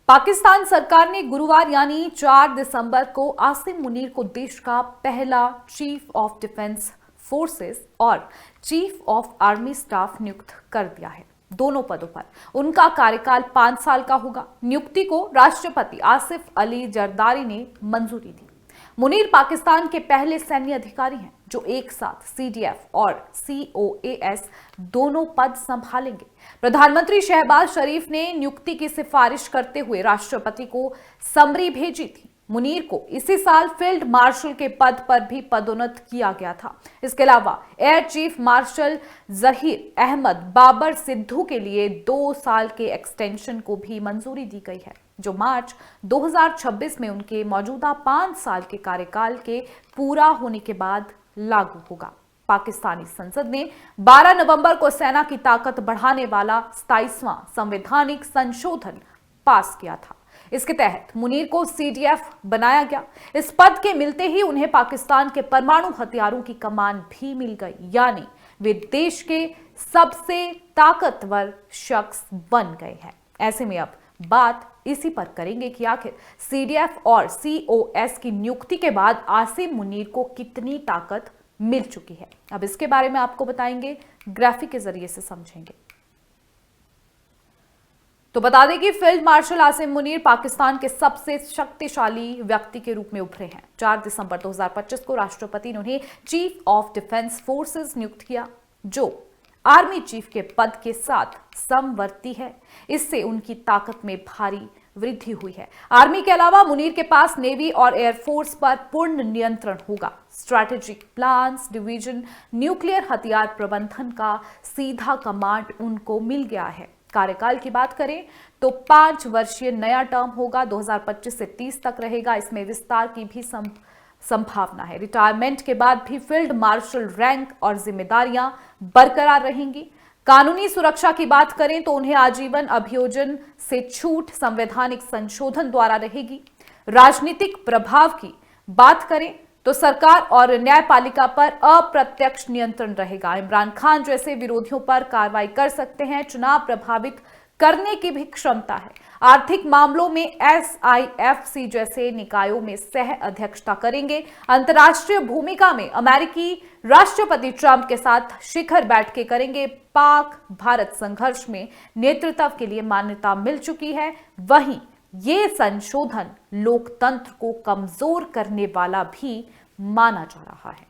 पाकिस्तान सरकार ने गुरुवार यानी 4 दिसंबर को आसिम मुनीर को देश का पहला चीफ ऑफ डिफेंस फोर्सेस और चीफ ऑफ आर्मी स्टाफ नियुक्त कर दिया है। दोनों पदों पर उनका कार्यकाल 5 साल का होगा। नियुक्ति को राष्ट्रपति आसिफ अली जरदारी ने मंजूरी दी। मुनीर पाकिस्तान के पहले सैन्य अधिकारी हैं जो एक साथ सीडीएफ और सीओएस दोनों पद संभालेंगे। प्रधानमंत्री शहबाज शरीफ ने नियुक्ति की सिफारिश करते हुए राष्ट्रपति को समरी भेजी थी। मुनीर को इसी साल फील्ड मार्शल के पद पर भी पदोन्नत किया गया था। इसके अलावा air chief marshal Zaheer Ahmed Babar Sidhu के लिए 2 साल के एक्सटेंशन को भी मंजूरी दी गई है, जो मार्च 2026 में उनके मौजूदा 5 साल के कार्यकाल के पूरा होने के बाद लागू होगा। पाकिस्तानी संसद ने 12 नवंबर को सेना की ताकत बढ़ाने वाला 27वां संवैधानिक संशोधन पास किया था। इसके तहत मुनीर को सीडीएफ बनाया गया। इस पद के मिलते ही उन्हें पाकिस्तान के परमाणु हथियारों की कमान भी मिल गई, यानी वे देश के सबसे ताकतवर शख्स बन गए हैं। ऐसे में अब बात इसी पर करेंगे कि आखिर सीडीएफ और सीओएस की नियुक्ति के बाद आसिम मुनीर को कितनी ताकत मिल चुकी है। अब इसके बारे में आपको बताएंगे, ग्राफिक के जरिए से समझेंगे। तो बता दें कि फील्ड मार्शल आसिम मुनीर पाकिस्तान के सबसे शक्तिशाली व्यक्ति के रूप में उभरे हैं। 4 दिसंबर 2025 को राष्ट्रपति ने उन्हें चीफ ऑफ डिफेंस फोर्सेस नियुक्त किया, जो आर्मी चीफ के पद के साथ समवर्ती है। इससे उनकी ताकत में भारी वृद्धि हुई है। आर्मी के अलावा मुनीर के पास नेवी और एयरफोर्स पर पूर्ण नियंत्रण होगा। स्ट्रैटेजिक प्लान्स डिवीजन, न्यूक्लियर हथियार प्रबंधन का सीधा कमांड उनको मिल गया है। कार्यकाल की बात करें तो 5 वर्षीय नया टर्म होगा, 2025 से 30 तक रहेगा। इसमें विस्तार की भी संभावना है। रिटायरमेंट के बाद भी फील्ड मार्शल रैंक और जिम्मेदारियां बरकरार रहेंगी। कानूनी सुरक्षा की बात करें तो उन्हें आजीवन अभियोजन से छूट संवैधानिक संशोधन द्वारा रहेगी। राजनीतिक प्रभाव की बात करें तो सरकार और न्यायपालिका पर अप्रत्यक्ष नियंत्रण रहेगा। इमरान खान जैसे विरोधियों पर कार्रवाई कर सकते हैं। चुनाव प्रभावित करने की भी क्षमता है। आर्थिक मामलों में एसआईएफसी जैसे निकायों में सह अध्यक्षता करेंगे। अंतर्राष्ट्रीय भूमिका में अमेरिकी राष्ट्रपति ट्रंप के साथ शिखर बैठकें करेंगे। पाक भारत संघर्ष में नेतृत्व के लिए मान्यता मिल चुकी है। वहीं ये संशोधन लोकतंत्र को कमजोर करने वाला भी माना जा रहा है।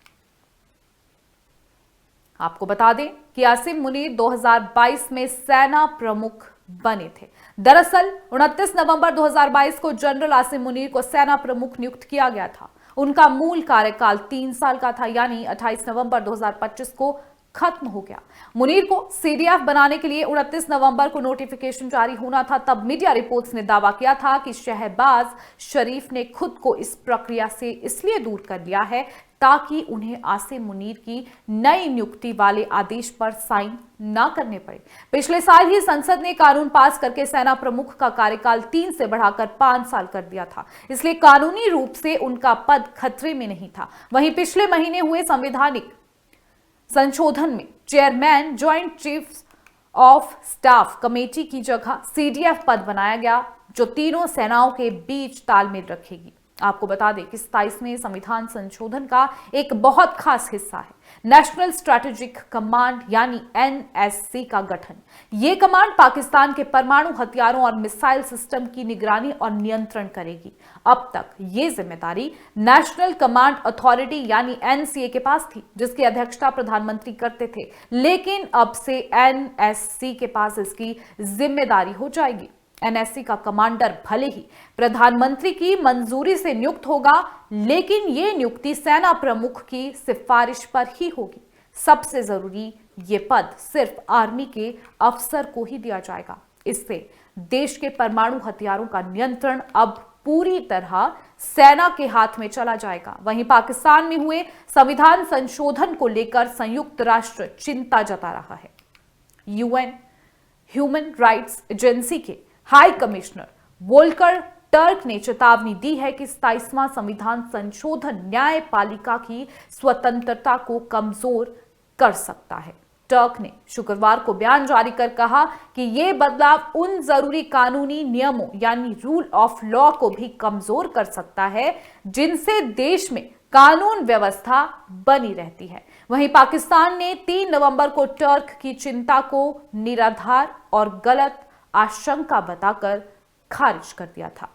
आपको बता दें कि आसिम मुनीर 2022 में सेना प्रमुख बने थे। दरअसल 29 नवंबर 2022 को जनरल आसिम मुनीर को सेना प्रमुख नियुक्त किया गया था। उनका मूल कार्यकाल 3 साल का था, यानी 28 नवंबर 2025 को खत्म हो गया। मुनीर को सीडीएफ बनाने के लिए 29 नवंबर को नोटिफिकेशन जारी होना था। तब मीडिया रिपोर्ट्स ने दावा किया था कि शहबाज शरीफ ने खुद को इस प्रक्रिया से इसलिए दूर कर लिया है ताकि उन्हें आसिम मुनीर की नई नियुक्ति वाले आदेश पर साइन ना करने पड़े। पिछले साल ही संसद ने कानून पास करके सेना प्रमुख का कार्यकाल 3 से बढ़ाकर 5 साल कर दिया था, इसलिए कानूनी रूप से उनका पद खतरे में नहीं था। वहीं पिछले महीने हुए संवैधानिक संशोधन में chairman joint chiefs of staff committee की जगह सीडीएफ पद बनाया गया, जो तीनों सेनाओं के बीच तालमेल रखेगी। आपको बता दें कि 27वें संविधान संशोधन का एक बहुत खास हिस्सा है नेशनल स्ट्रैटेजिक कमांड यानी एनएससी का गठन। ये कमांड पाकिस्तान के परमाणु हथियारों और मिसाइल सिस्टम की निगरानी और नियंत्रण करेगी। अब तक ये जिम्मेदारी नेशनल कमांड अथॉरिटी यानी एनसीए के पास थी, जिसकी अध्यक्षता प्रधानमंत्री करते थे, लेकिन अब से एनएससी के पास इसकी जिम्मेदारी हो जाएगी। एनएससी का कमांडर भले ही प्रधानमंत्री की मंजूरी से नियुक्त होगा, लेकिन ये नियुक्ति सेना प्रमुख की सिफारिश पर ही होगी। सबसे जरूरी, ये पद सिर्फ आर्मी के अफसर को ही दिया जाएगा। इससे देश के परमाणु हथियारों का नियंत्रण अब पूरी तरह सेना के हाथ में चला जाएगा। वहीं पाकिस्तान में हुए संविधान संशोधन को लेकर संयुक्त राष्ट्र चिंता जता रहा है। यूएन ह्यूमन राइट्स एजेंसी के हाई कमिश्नर वोल्कर टर्क ने चेतावनी दी है कि 27वां संविधान संशोधन न्यायपालिका की स्वतंत्रता को कमजोर कर सकता है। टर्क ने शुक्रवार को बयान जारी कर कहा कि ये बदलाव उन जरूरी कानूनी नियमों यानी रूल ऑफ लॉ को भी कमजोर कर सकता है जिनसे देश में कानून व्यवस्था बनी रहती है। वहीं पाकिस्तान ने 3 नवंबर को टर्क की चिंता को निराधार और गलत आशंका बताकर खारिज कर दिया था।